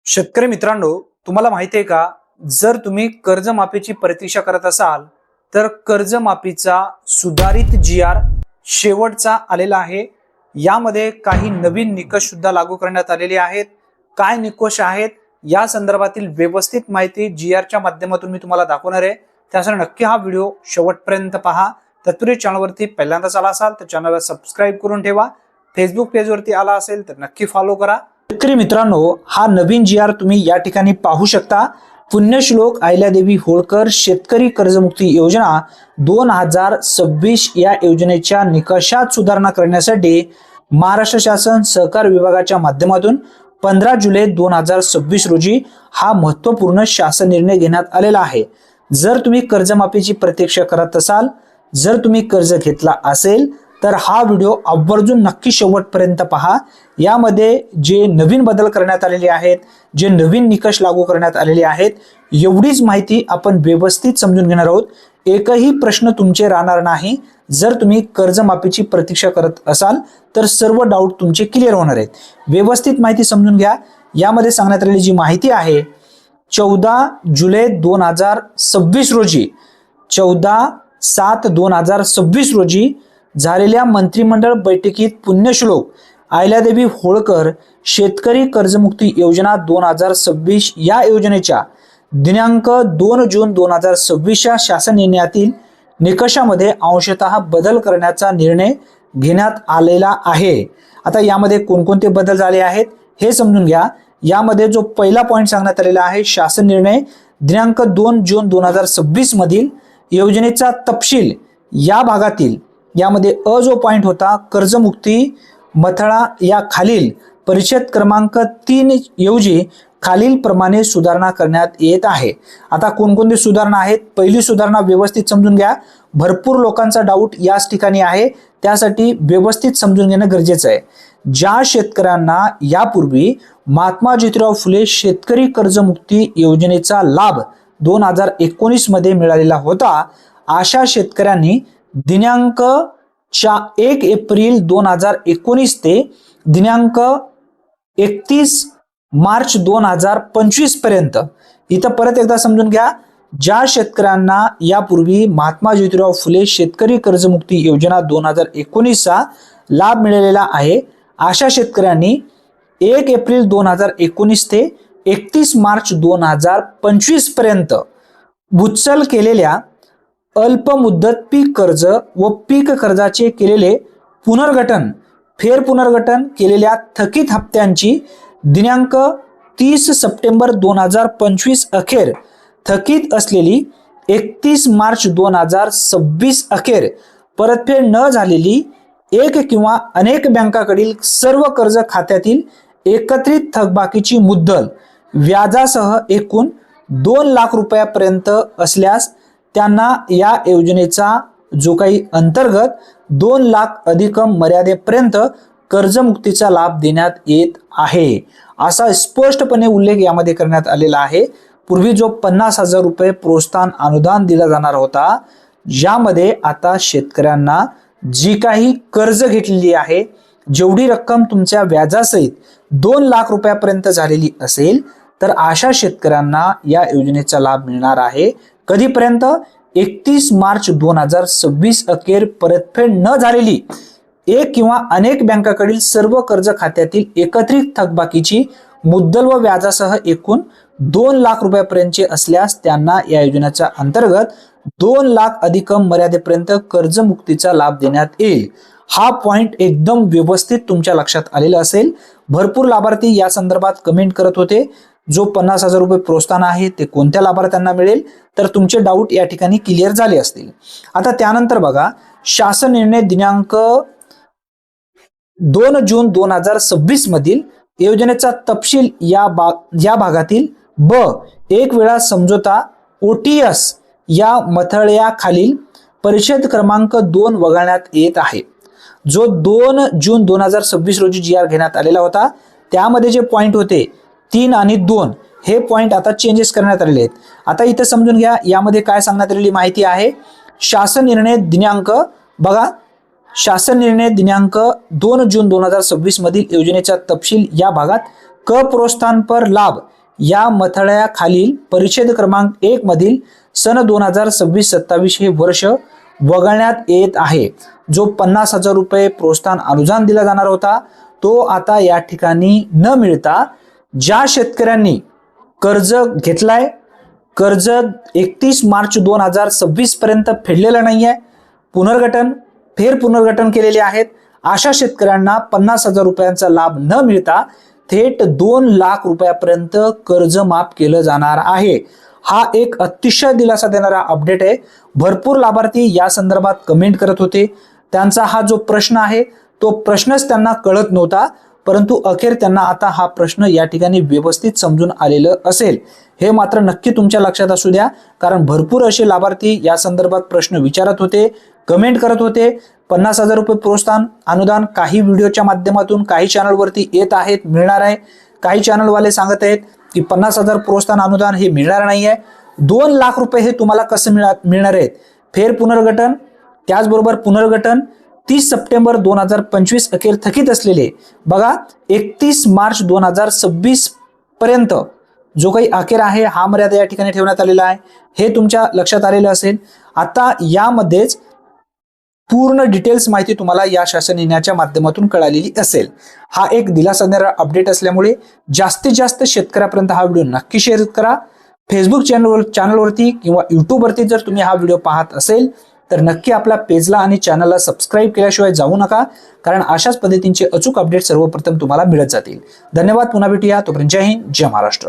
शेतकरी मित्रांनो, तुम्हाला माहिती आहे का, जर तुम्ही कर्जमाफीची प्रतीक्षा करत असाल तर कर्जमाफीचा सुधारित जी.आर. शेवटचा आलेला आहे। यामध्ये काही नवीन निकष सुद्धा लागू करण्यात आलेले आहेत। काय निकष आहेत या संदर्भातील व्यवस्थित माहिती जी.आर.च्या माध्यमातून मी तुम्हाला दाखवणार आहे। त्यासाठी नक्की हा व्हिडिओ शेवटपर्यंत पहा। तत्पूर्वी चॅनलवरती पहिल्यांदाच आला असाल तर चॅनलला सबस्क्राइब करून ठेवा। फेसबुक पेजवरती आला असेल तर नक्की फॉलो करा। शेतकरी मित्रांनो, हा नवीन जी.आर. तुम्ही या ठिकाणी पाहू शकता। पुण्यश्लोक अहिल्यादेवी होळकर शेतकरी कर्जमुक्ती योजना 2026 या योजनेच्या निकषात सुधारणा करण्यासाठी महाराष्ट्र शासन सहकार विभागाच्या माध्यमातून 15 जुलै 2026 रोजी हा महत्त्वपूर्ण शासन निर्णय घेण्यात आलेला आहे। जर तुम्ही कर्जमाफीची प्रतीक्षा करत असाल, जर तुम्ही कर्ज घेतला असेल तर हा व्हिडिओ आवर्जून नक्की शेवटपर्यंत पहा। यामध्ये जे नवीन बदल करण्यात आलेले आहेत, जे नवीन निकष लागू करण्यात आलेले आहेत, एवढीच माहिती आपण व्यवस्थित समजून घेणार आहोत। एकही प्रश्न तुमचे राहणार नाही। जर तुम्ही कर्जमाफीची प्रतीक्षा करत असाल तर सर्व डाऊट तुमचे क्लिअर होणार आहेत। व्यवस्थित माहिती समजून घ्या। यामध्ये सांगण्यात आलेली जी माहिती आहे, 14 जुलै 2026 रोजी 14/7/2026 रोजी झालेल्या मंत्रिमंडळ बैठकीत पुण्यश्लोक अहिल्यादेवी होळकर शेतकरी कर्जमुक्ती योजना 2026 या योजनेच्या दिनांक 2 जून 2026 च्या शासन निर्णयातील निकषामध्ये अंशतः बदल करण्याचा निर्णय घेण्यात आलेला आहे। आता यामध्ये कोणकोणते बदल झाले आहेत हे समजून घ्या। यामध्ये जो पहिला पॉइंट सांगण्यात आलेला आहे, शासन निर्णय दिनांक 2 जून 2026 मधील योजनेचा तपशील या भागातील, यामध्ये अ जो पॉइंट होता, कर्जमुक्ती मथळा या खालील परिच्छेद क्रमांक 3 ऐवजी खालील प्रमाणे सुधारणा करण्यात येत आहे। आता कोणकोणती सुधारणा आहेत, पहिली सुधारणा व्यवस्थित समजून घ्या। भरपूर लोकांचा डाऊट याच ठिकाणी आहे, त्यासाठी व्यवस्थित समजून घेणं गरजेचं आहे। ज्या शेतकऱ्यांना यापूर्वी महात्मा ज्योतिराव फुले शेतकरी कर्जमुक्ती योजनेचा लाभ 2019 मध्ये मिळालेला होता, अशा शेतकऱ्यांनी दिनांक 1 एप्रिल 2019 ते दिनांक 31 मार्च 2025 पर्यंत, इथं परत एकदा समजून घ्या, ज्या शेतकऱ्यांना यापूर्वी महात्मा ज्योतिराव फुले शेतकरी कर्जमुक्ती योजना 2019 चा लाभ मिळालेला आहे, अशा शेतकऱ्यांनी 1 एप्रिल 2019 ते 31 मार्च 2025 पर्यंत उचल केलेल्या अल्प मुदत पीक कर्ज व पीक कर्जाचे केलेले पुनर्गठन, फेर पुनर्गठन केलेल्या थकीत हप्त्यांची दिनांक 30 सप्टेंबर 2025 अखेर, थकीत असलेली 31 मार्च 2026 अखेर परतफेड न झालेली एक किंवा अनेक बँकाकडील सर्व कर्ज खात्यातील एकत्रित थकबाकीची मुद्दल व्याजासह एकूण 2 लाख रुपयापर्यंत असल्यास त्यांना या योजनेचा जो काही अंतर्गत 2 लाख अधिकम मर्यादेपर्यंत कर्जमुक्तीचा लाभ देण्यात येत आहे, असा स्पष्टपणे उल्लेख यामध्ये करण्यात आलेला आहे। पूर्वी जो 50,000 रुपये प्रोत्साहन अनुदान दिला जाणार होता, ज्यामध्ये आता शेतकऱ्यांना जी काही कर्ज घेतलेली आहे, जेवढी रक्कम तुमच्या व्याजासहित 2 लाख रुपयापर्यंत झालेली असेल, तर अशा शेतकऱ्यांना या योजनेचा लाभ मिळणार आहे। कधीपर्यंत? 31 मार्च 2026 अखेर परतफेड न झालेली एक किंवा अनेक बँकाकडील सर्व कर्ज खात्यातील एकत्रित थकबाकीची मुद्दल व व्याजासह एकूण 2 लाख रुपयापर्यंतचे असल्यास त्यांना या योजनेच्या अंतर्गत 2 लाख अधिकम मर्यादेपर्यंत कर्जमुक्तीचा लाभ देण्यात येईल। हा पॉइंट एकदम व्यवस्थित तुमच्या लक्षात आलेला असेल। भरपूर लाभार्थी या संदर्भात कमेंट करत होते, जो 50,000 रुपये प्रोत्साहन आहे ते कोणत्या लाभार्थ्यांना मिळेल, तर तुमचे डाऊट या ठिकाणी क्लिअर झाले असतील। आता त्यानंतर बघा, शासन निर्णय दिनांक 2 जून 2026 मधील योजनेचा तपशील या भागातील ब एक वेळा समझोता OTS या मथळ्याखालील परिच्छेद क्रमांक 2 वगळण्यात येत आहे। जो 2 जून 2026 रोजी जी.आर. घेण्यात आलेला होता, त्यामध्ये जे पॉइंट होते 3 आणि 2 हे पॉइंट आता चेंजेस करण्यात आलेले आहेत। आता इथे समजून घ्या, यामध्ये काय सांगण्यात आलेली माहिती आहे। शासन निर्णय दिनांक बघा, शासन निर्णय दिनांक 2 जून 2026 मधील योजनेचा तपशील या भागात क प्रोत्साहन पर लाभ या मथळ्याखालील परिच्छेद क्रमांक 1 मधील सन 2026-27 हे वर्ष वगळण्यात येत आहे. जो 50,000 रुपये प्रोत्साहन अनुदान दिला जाणार होता तो आता या ठिकाणी न मिळता ज्या शेतकऱ्यांनी कर्ज घेतलाय, कर्ज 31 मार्च 2026 पर्यंत फेडलेलं नाहीये, फेर पुनर्गठन केलेले आहेत, अशा शेतकऱ्यांना 50,000 रुपयांचा लाभ न मिळता थेट 2 लाख रुपयापर्यंत कर्ज माफ केलं जाणार आहे. हा एक अतिशय दिलासा देणारा अपडेट आहे. भरपूर लाभार्थी या संदर्भात कमेंट करत होते. त्यांचा हा जो प्रश्न आहे तो प्रश्नच त्यांना कळत नव्हता, परंतु अखेर त्यांना आता हा प्रश्न या ठिकाणी व्यवस्थित समजून आलेलं असेल. हे मात्र नक्की तुमच्या लक्षात असू द्या, कारण भरपूर असे लाभार्थी या संदर्भात प्रश्न विचारत होते, कमेंट करत होते. 50,000 रुपये प्रोत्साहन अनुदान काही व्हिडिओच्या माध्यमातून काही चॅनलवरती येत आहेत, मिळणार आहे. काही चॅनलवाले सांगत आहेत की 50,000 प्रोत्साहन अनुदान हे मिळणार नाही आहे. 2 लाख रुपये हे तुम्हाला कसं मिळणार आहेत? फेर पुनर्गठन, त्याचबरोबर पुनर्गठन 30 सप्टेंबर 2025 अखेर थकीत असलेले बघा 31 मार्च 2026 पर्यंत जो काही अखेर आहे हा मर्यादा या ठिकाणी ठेवण्यात आलेला आहे. हे तुमच्या लक्षात आलेलं असेल. आता यामध्येच पूर्ण डिटेल्स माहिती तुम्हाला या शासन निर्णयाच्या माध्यमातून कळालेली असेल. हा एक दिलासा देणारा अपडेट असल्यामुळे जास्तीत जास्त शेतकऱ्यापर्यंत हा व्हिडिओ नक्की शेअर करा. फेसबुक चॅनलवरती किंवा युट्यूबवरती जर तुम्ही हा व्हिडिओ पाहत असेल तर नक्की आपल्या पेजला आणि चॅनलला सबस्क्राईब केल्याशिवाय जाऊ नका, कारण अशाच पद्धतीचे अचूक अपडेट सर्वप्रथम तुम्हाला मिळत जातील. धन्यवाद. पुन्हा भेटूया. तोपर्यंत जय हिंद, जय महाराष्ट्र.